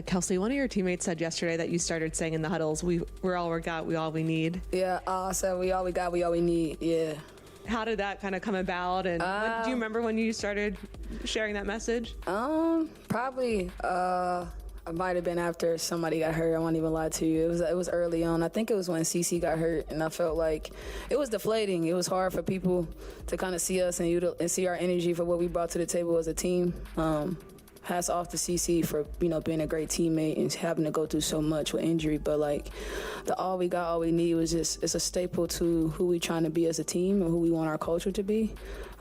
Kelsey, one of your teammates said yesterday that you started saying in the huddles, we're all we got, we all we need. Yeah, I said we all we got, we all we need, yeah. How did that kind of come about? And do you remember when you started sharing that message? Probably, I might have been after somebody got hurt. I won't even lie to you. It was early on. I think it was when CC got hurt, and I felt like it was deflating. It was hard for people to kind of see us and see our energy for what we brought to the table as a team. Hats off to CC for, being a great teammate and having to go through so much with injury. But, the all we got, all we need was it's a staple to who we trying to be as a team and who we want our culture to be.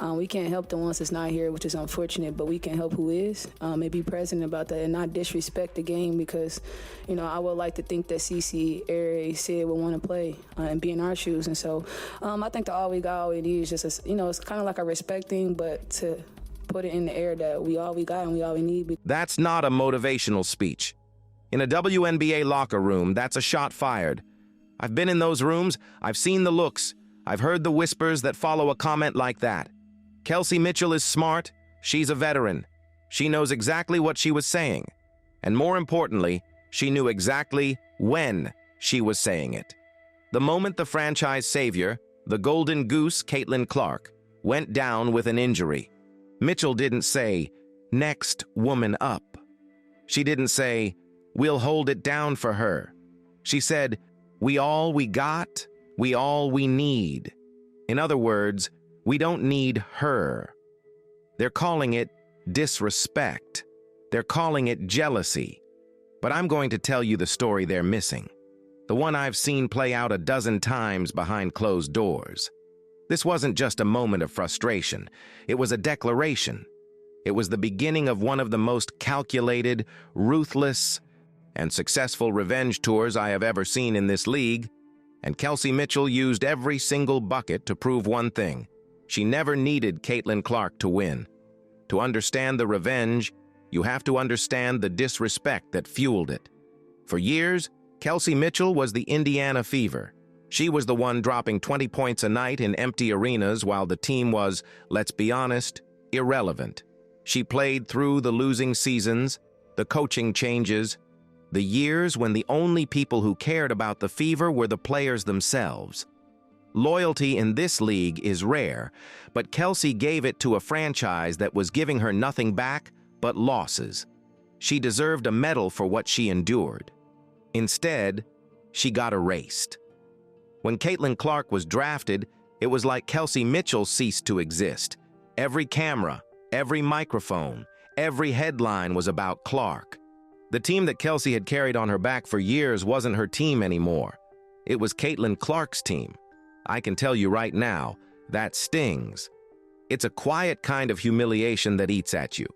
We can't help the ones that's not here, which is unfortunate, but we can help who is and be present about that and not disrespect the game because, I would like to think that CC, Ari, Sid would want to play and be in our shoes. And so I think the all we got, all we need is just, it's kind of like a respect thing, but to put it in the air that we all we got and we all we need. That's not a motivational speech. In a WNBA locker room, that's a shot fired. I've been in those rooms, I've seen the looks, I've heard the whispers that follow a comment like that. Kelsey Mitchell is smart, she's a veteran. She knows exactly what she was saying. And more importantly, she knew exactly when she was saying it. The moment the franchise savior, the golden goose Caitlin Clark, went down with an injury, Mitchell didn't say, "Next woman up." She didn't say, "We'll hold it down for her." She said, "We all we got, we all we need." In other words, we don't need her. They're calling it disrespect. They're calling it jealousy. But I'm going to tell you the story they're missing. The one I've seen play out a dozen times behind closed doors. This wasn't just a moment of frustration. It was a declaration. It was the beginning of one of the most calculated, ruthless, and successful revenge tours I have ever seen in this league. And Kelsey Mitchell used every single bucket to prove one thing. She never needed Caitlin Clark to win. To understand the revenge, you have to understand the disrespect that fueled it. For years, Kelsey Mitchell was the Indiana Fever. She was the one dropping 20 points a night in empty arenas while the team was, let's be honest, irrelevant. She played through the losing seasons, the coaching changes, the years when the only people who cared about the Fever were the players themselves. Loyalty in this league is rare, but Kelsey gave it to a franchise that was giving her nothing back but losses. She deserved a medal for what she endured. Instead, she got erased. When Caitlin Clark was drafted, it was like Kelsey Mitchell ceased to exist. Every camera, every microphone, every headline was about Clark. The team that Kelsey had carried on her back for years wasn't her team anymore. It was Caitlin Clark's team. I can tell you right now, that stings. It's a quiet kind of humiliation that eats at you.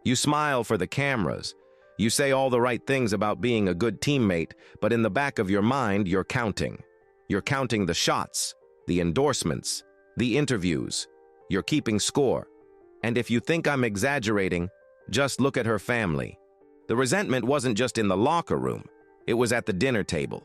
You smile for the cameras. You say all the right things about being a good teammate, but in the back of your mind, you're counting. You're counting the shots, the endorsements, the interviews. You're keeping score. And if you think I'm exaggerating, just look at her family. The resentment wasn't just in the locker room. It was at the dinner table.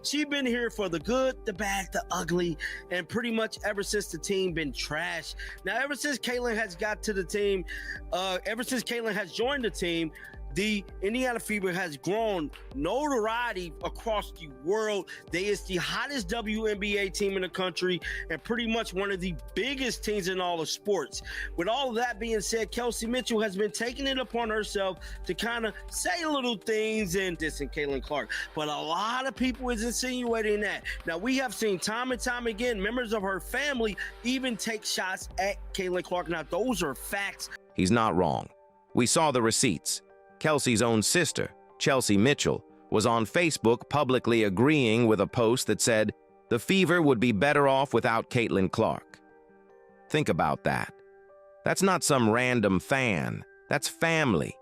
She's been here for the good, the bad, the ugly, and pretty much ever since the team been trash. Now, ever since Caitlin has got to the team, ever since Caitlin has joined the team, the Indiana Fever has grown notoriety across the world. They is the hottest WNBA team in the country and pretty much one of the biggest teams in all of sports. With all of that being said, Kelsey Mitchell has been taking it upon herself to kind of say little things and dissing Caitlin Clark. But a lot of people is insinuating that. Now, we have seen time and time again, members of her family even take shots at Caitlin Clark. Now, those are facts. He's not wrong. We saw the receipts. Kelsey's own sister, Kelsey Mitchell, was on Facebook publicly agreeing with a post that said, "The Fever would be better off without Caitlin Clark." Think about that. That's not some random fan. That's family.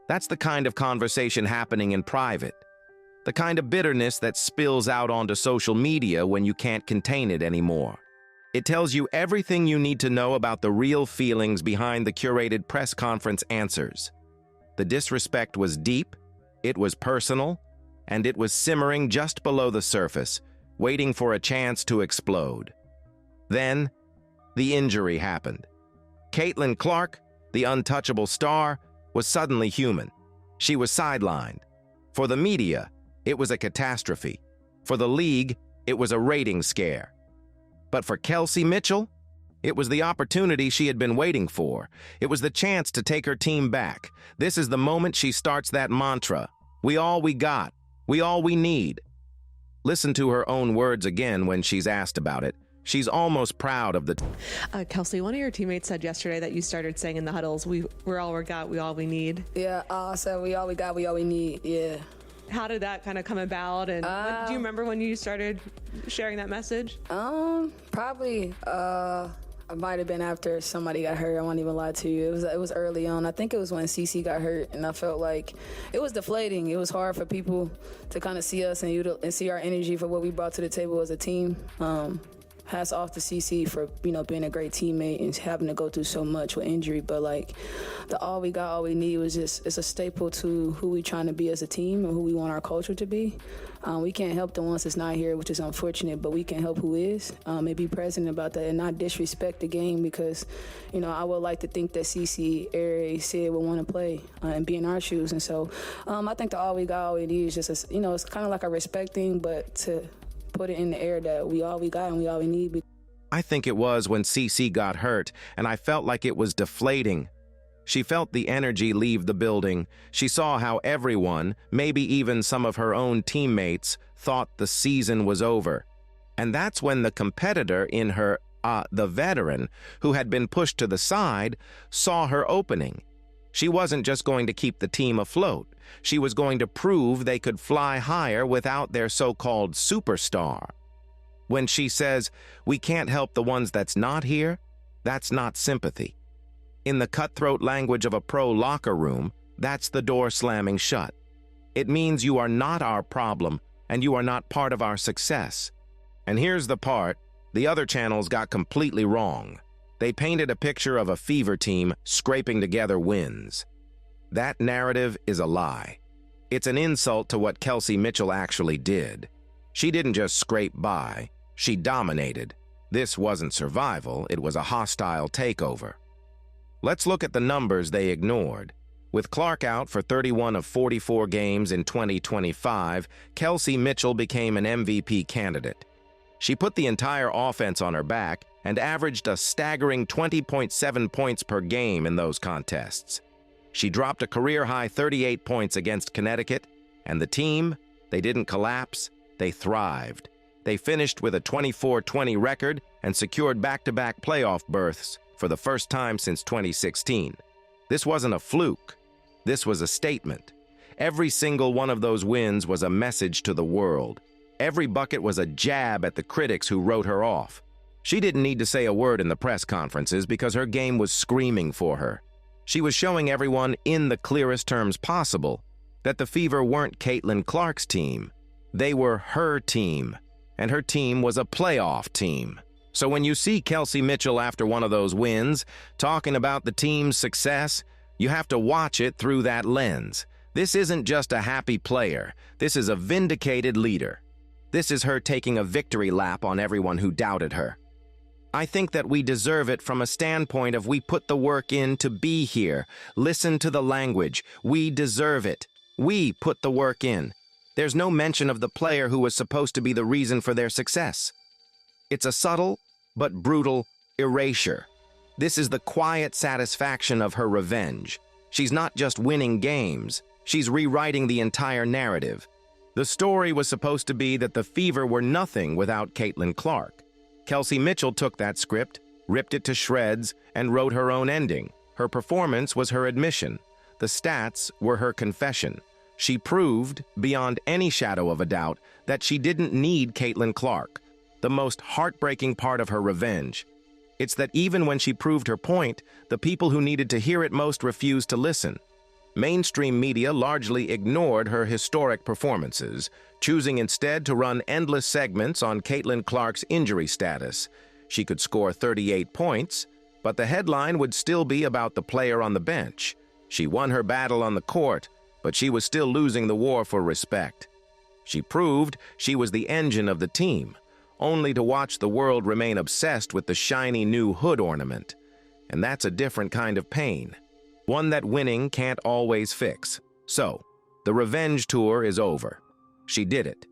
That's the kind of conversation happening in private. The kind of bitterness that spills out onto social media when you can't contain it anymore. It tells you everything you need to know about the real feelings behind the curated press conference answers. The disrespect was deep, it was personal, and it was simmering just below the surface, waiting for a chance to explode. Then, the injury happened. Caitlin Clark, the untouchable star, was suddenly human. She was sidelined. For the media, it was a catastrophe. For the league, it was a rating scare. But for Kelsey Mitchell, it was the opportunity she had been waiting for. It was the chance to take her team back. This is the moment she starts that mantra. We all we got. We all we need. Listen to her own words again when she's asked about it. She's almost proud of the... Kelsey, one of your teammates said yesterday that you started saying in the huddles, we're all we got, we all we need. Yeah, I said we all we got, we all we need, yeah. How did that kind of come about? And do you remember when you started sharing that message? Probably, I might have been after somebody got hurt. I won't even lie to you. It was early on. I think it was when CC got hurt, and I felt like it was deflating. It was hard for people to kind of see us and see our energy for what we brought to the table as a team. Hats off to CC for being a great teammate and having to go through so much with injury. But like the all we got, all we need was it's a staple to who we trying to be as a team and who we want our culture to be. We can't help the ones that's not here, which is unfortunate, but we can help who is and be present about that and not disrespect the game because, I would like to think that CC, Air, Sid would want to play and be in our shoes. And so I think the all we got, all we need is just, it's kind of like a respect thing, but to put it in the air that we all we got and we all we need. I think it was when CC got hurt, and I felt like it was deflating. She felt the energy leave the building. She saw how everyone, maybe even some of her own teammates, thought the season was over. And that's when the competitor in her, the veteran, who had been pushed to the side, saw her opening. She wasn't just going to keep the team afloat. She was going to prove they could fly higher without their so-called superstar. When she says, we can't help the ones that's not here, that's not sympathy. In the cutthroat language of a pro locker room, that's the door slamming shut. It means you are not our problem, and you are not part of our success. And here's the part the other channels got completely wrong. They painted a picture of a fever team scraping together wins. That narrative is a lie. It's an insult to what Kelsey Mitchell actually did. She didn't just scrape by, she dominated. This wasn't survival, it was a hostile takeover. Let's look at the numbers they ignored. With Clark out for 31 of 44 games in 2025, Kelsey Mitchell became an MVP candidate. She put the entire offense on her back and averaged a staggering 20.7 points per game in those contests. She dropped a career-high 38 points against Connecticut, and the team, they didn't collapse, they thrived. They finished with a 24-20 record and secured back-to-back playoff berths for the first time since 2016. This wasn't a fluke. This was a statement. Every single one of those wins was a message to the world. Every bucket was a jab at the critics who wrote her off. She didn't need to say a word in the press conferences because her game was screaming for her. She was showing everyone in the clearest terms possible that the Fever weren't Caitlin Clark's team. They were her team, and her team was a playoff team. So when you see Kelsey Mitchell after one of those wins, talking about the team's success, you have to watch it through that lens. This isn't just a happy player. This is a vindicated leader. This is her taking a victory lap on everyone who doubted her. I think that we deserve it from a standpoint of we put the work in to be here. Listen to the language. We deserve it. We put the work in. There's no mention of the player who was supposed to be the reason for their success. It's a subtle but brutal erasure. This is the quiet satisfaction of her revenge. She's not just winning games. She's rewriting the entire narrative. The story was supposed to be that the Fever were nothing without Caitlin Clark. Kelsey Mitchell took that script, ripped it to shreds, and wrote her own ending. Her performance was her admission. The stats were her confession. She proved, beyond any shadow of a doubt, that she didn't need Caitlin Clark. The most heartbreaking part of her revenge. It's that even when she proved her point, the people who needed to hear it most refused to listen. Mainstream media largely ignored her historic performances, choosing instead to run endless segments on Caitlin Clark's injury status. She could score 38 points, but the headline would still be about the player on the bench. She won her battle on the court, but she was still losing the war for respect. She proved she was the engine of the team, only to watch the world remain obsessed with the shiny new hood ornament. And that's a different kind of pain, one that winning can't always fix. So, the revenge tour is over. She did it.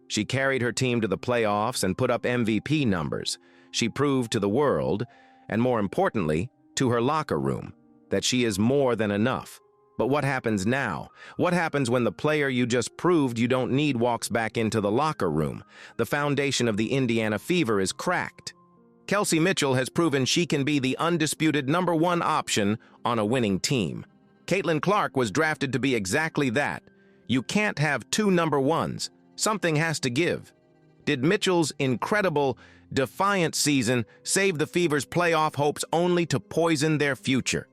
She carried her team to the playoffs and put up MVP numbers. She proved to the world, and more importantly, to her locker room, that she is more than enough. But what happens now? What happens when the player you just proved you don't need walks back into the locker room? The foundation of the Indiana Fever is cracked. Kelsey Mitchell has proven she can be the undisputed #1 option on a winning team. Caitlin Clark was drafted to be exactly that. You can't have two #1s. Something has to give. Did Mitchell's incredible, defiant season save the Fever's playoff hopes only to poison their future?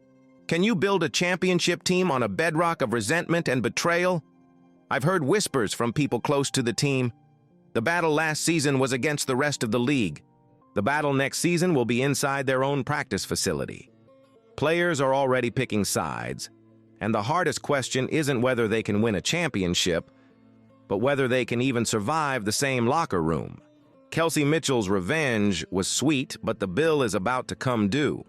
Can you build a championship team on a bedrock of resentment and betrayal? I've heard whispers from people close to the team. The battle last season was against the rest of the league. The battle next season will be inside their own practice facility. Players are already picking sides, and the hardest question isn't whether they can win a championship, but whether they can even survive the same locker room. Kelsey Mitchell's revenge was sweet, but the bill is about to come due.